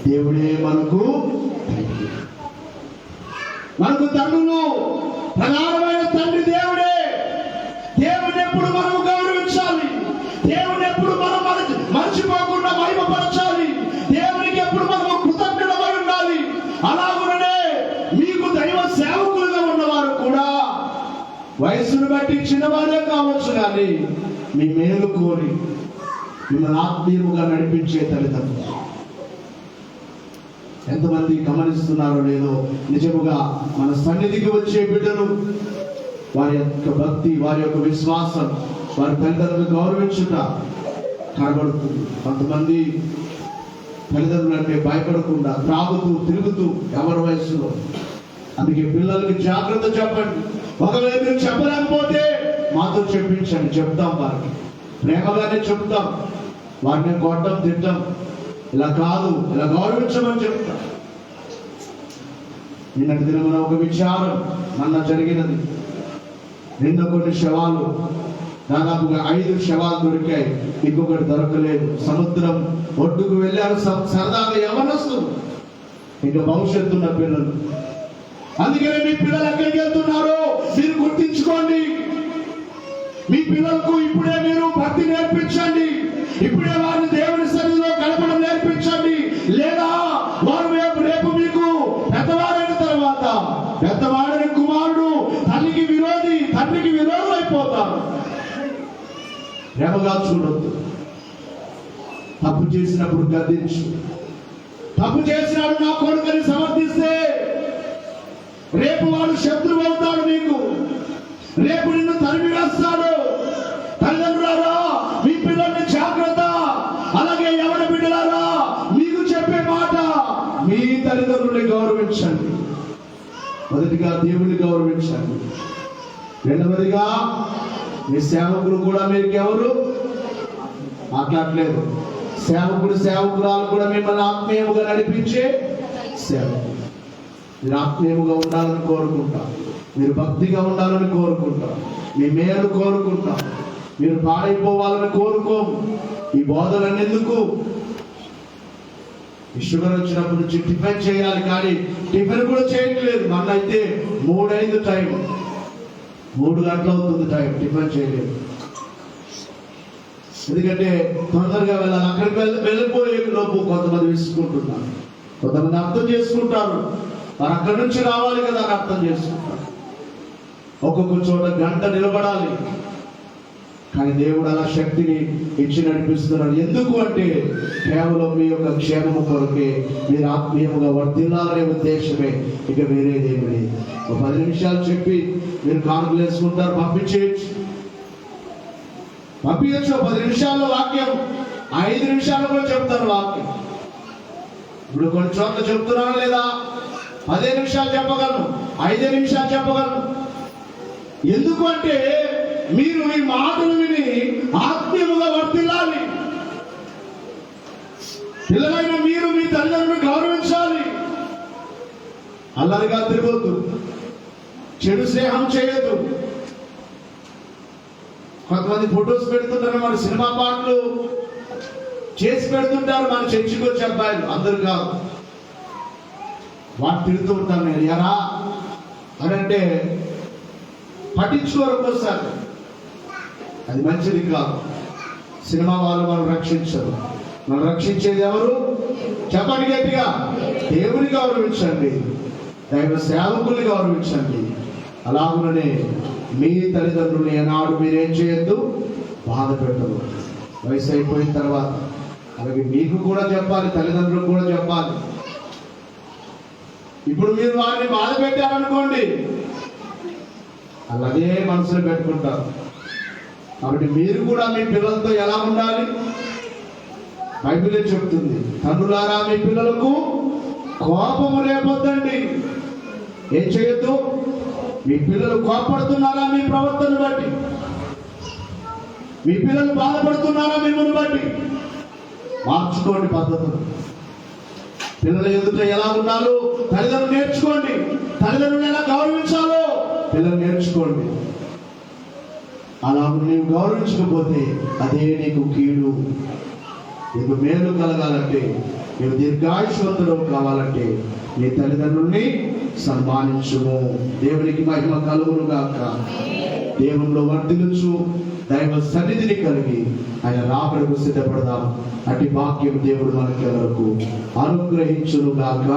దేవుడే మనకు తండ్రి. మనకు తండ్రులు ప్రధానమైన తండ్రి దేవుడే. దేవుని ఎప్పుడు మనం గౌరవించాలి, దేవుని ఎప్పుడు మనం మర్చిపోకుండా మహిమపరచాలి, దేవునికి ఎప్పుడు మనం కృతజ్ఞులమై ఉండాలి. అలాగునే మీకు దైవ సేవకులుగా ఉన్నవారు కూడా వయసును బట్టి చిన్నవారే కావచ్చు, కానీ మీ మేలు కోరి మిమ్మల్ని ఆత్మీయముగా నడిపించే తల్లిదండ్రులు ఎంతమంది గమనిస్తున్నారో లేదో, నిజముగా మన సన్నిధికి వచ్చే బిడ్డలు వారి యొక్క భక్తి, వారి యొక్క విశ్వాసం, వారి తల్లిదండ్రులను గౌరవించుట కనబడుతుంది. కొంతమంది తల్లిదండ్రులు అంటే భయపడకుండా త్రాగుతూ తిరుగుతూ ఎవరి వయసులో. అందుకే పిల్లలకి జాగ్రత్త చెప్పండి. ఒకవేళ మీరు చెప్పలేకపోతే మాతో చెప్పించండి, చెప్తాం. వారికి ప్రేమగానే చెప్తాం, వారిని కొట్టం తింటాం, ఇలా కాదు ఇలా గౌరవించమని చెప్తాం. నిన్నటి దినమున ఒక విచారం మొన్న జరిగినది. నిన్న కొన్ని శవాలు, దాదాపుగా 5 శవాలు దొరికాయి, ఇంకొకటి దొరకలేదు. సముద్రం ఒడ్డుకు వెళ్ళారు సరదాగా యవ్వనస్తులు, ఇంకా భవిష్యత్తు ఉన్న పిల్లలు. అందుకనే మీ పిల్లలు ఎక్కడికి వెళ్తున్నారో మీరు గుర్తించుకోండి. మీ పిల్లలకు ఇప్పుడే మీరు భక్తి నేర్పించండి, ఇప్పుడే వారిని దేవుని సన్నిధిలో గడపడం నేర్పించండి. లేదా వారు రేపు మీకు పెద్దవారైన తర్వాత పెద్దవాడైన కుమారుడు తండ్రికి విరోధం అయిపోతారు. ప్రేమగా చూడొద్దు. తప్పు చేసినప్పుడు గద్దించు. తప్పు చేసినాడు నా కొడుకుని సమర్థిస్తే రేపు వాడు శత్రువు అవుతాడు నీకు, రేపు నిన్ను తరిమి వేస్తాడు. తల్లిదండ్రులారా, మీ పిల్లల్ని జాగ్రత్త. అలాగే ఎవరి బిడ్డలారా, మీకు చెప్పే మాట, మీ తల్లిదండ్రుల్ని గౌరవించండి. మొదటిగా దేవుని గౌరవించండి. రెండవదిగా మీ సేవకులు కూడా మీకు ఎవరు మాట్లాడలేదు. సేవకురాలు కూడా మిమ్మల్ని ఆత్మీయముగా నడిపించే సేవకులు. మీరు ఆత్మీయముగా ఉండాలని కోరుకుంటాం, మీరు భక్తిగా ఉండాలని కోరుకుంటాం, మీ మేలు కోరుకుంటాం. మీరు పాడైపోవాలని కోరుకోము. ఈ బోధనలు ఎందుకు? షుగర్ వచ్చినప్పుడు నుంచి టిఫిన్ చేయాలి, కానీ టిఫిన్ కూడా చేయట్లేదు. మన అయితే 3:05 టైం, 3 గంటలు అవుతుంది టైం, టిఫిన్ చేయలేదు. ఎందుకంటే తొందరగా వెళ్ళాలి. అక్కడికి వెళ్ళిపోయే లోపు కొంతమంది విసుకుంటున్నారు, కొంతమంది అర్థం చేసుకుంటారు. వారు అక్కడి నుంచి రావాలి కదా అని అర్థం చేసుకుంటారు. ఒక్కొక్క చోట గంట నిలబడాలి, కానీ దేవుడు అలా శక్తిని ఇచ్చి నడిపిస్తున్నాడు. ఎందుకు అంటే కేవలం మీ యొక్క క్షేమము కొరకే, మీరు ఆత్మీయముగా వర్ధిల్లాలనే ఉద్దేశమే, ఇక వేరేదేమి లేదు. ఒక 10 నిమిషాలు చెప్పి మీరు కానుకలు వేసుకుంటారు, పంపించవచ్చు. 10 నిమిషాల్లో వాక్యం, 5 నిమిషాలు కూడా చెప్తాను వాక్యం. ఇప్పుడు కొన్ని చోట్ల చెప్తున్నాను లేదా, 10 నిమిషాలు చెప్పగలను, 5 నిమిషాలు చెప్పగలను. ఎందుకు అంటే మీరు ఈ మాటలు విని ఆత్మీయముగా వర్తిల్లాలి. పిల్లలైన మీరు మీ తల్లిదండ్రులను గౌరవించాలి. అల్లరిగా తిరగొద్దు, చెడు స్నేహం చేయొద్దు. కొంతమంది ఫొటోస్ పెడుతుంటారు, మన సినిమా పాటలు చేసి పెడుతుంటారు మన చర్చికి వచ్చే అబ్బాయిలు. అందరు కాదు, వాడు తిడుతూ ఉంటాను నేను ఎరా అని అంటే పట్టించుకోరు ఒక్కోసారి. అది మంచిది కాదు. సినిమా వాళ్ళు మనం రక్షించరు. మనం రక్షించేది ఎవరు? చెప్పండి గట్టిగా. దేవుని గౌరవించండి, దైవ సేవకుల్ని గౌరవించండి. అలాగుననే మీ తల్లిదండ్రులు ఏనాడు మీరేం చేయొద్దు, బాధ పెట్టదు. వయసు అయిపోయిన తర్వాత అలాగే మీకు కూడా చెప్పాలి, తల్లిదండ్రులకు కూడా చెప్పాలి. ఇప్పుడు మీరు వారిని బాధ పెట్టారనుకోండి, అలాగే మనసులో పెట్టుకుంటారు. కాబట్టి మీరు కూడా మీ పిల్లలతో ఎలా ఉండాలి? బైబిలే చెప్తుంది, తండ్రులారా మీ పిల్లలకు కోపము రేపొద్దండి. ఏం చేయొద్దు? మీ పిల్లలు కోపడుతున్నారా మీ ప్రవర్తన బట్టి? మీ పిల్లలు బాధపడుతున్నారా మిమ్మల్ని బట్టి? మార్చుకోండి పద్ధతులు. పిల్లల ఎదుట ఎలా ఉండాలో తల్లిదండ్రులు నేర్చుకోండి. తల్లిదండ్రులు ఎలా గౌరవించాలో పిల్లలు నేర్చుకోండి. అలా నీవు గౌరవించకపోతే అదే నీకు కీడు. నీకు మేలు కలగాలంటే, నీవు దీర్ఘాయుష్వంతుడు కావాలంటే నీ తల్లిదండ్రుల్ని సన్మానించుము. దేవునికి మహిమ కలుగును గాక. దేవునిలో వర్ధిల్లుచు దైవ సన్నిధిని కలిగి ఆయన రాకడకు సిద్ధపడదాం. అటు భాగ్యం దేవుడు మనకి ఎవరకు అనుగ్రహించును గాక.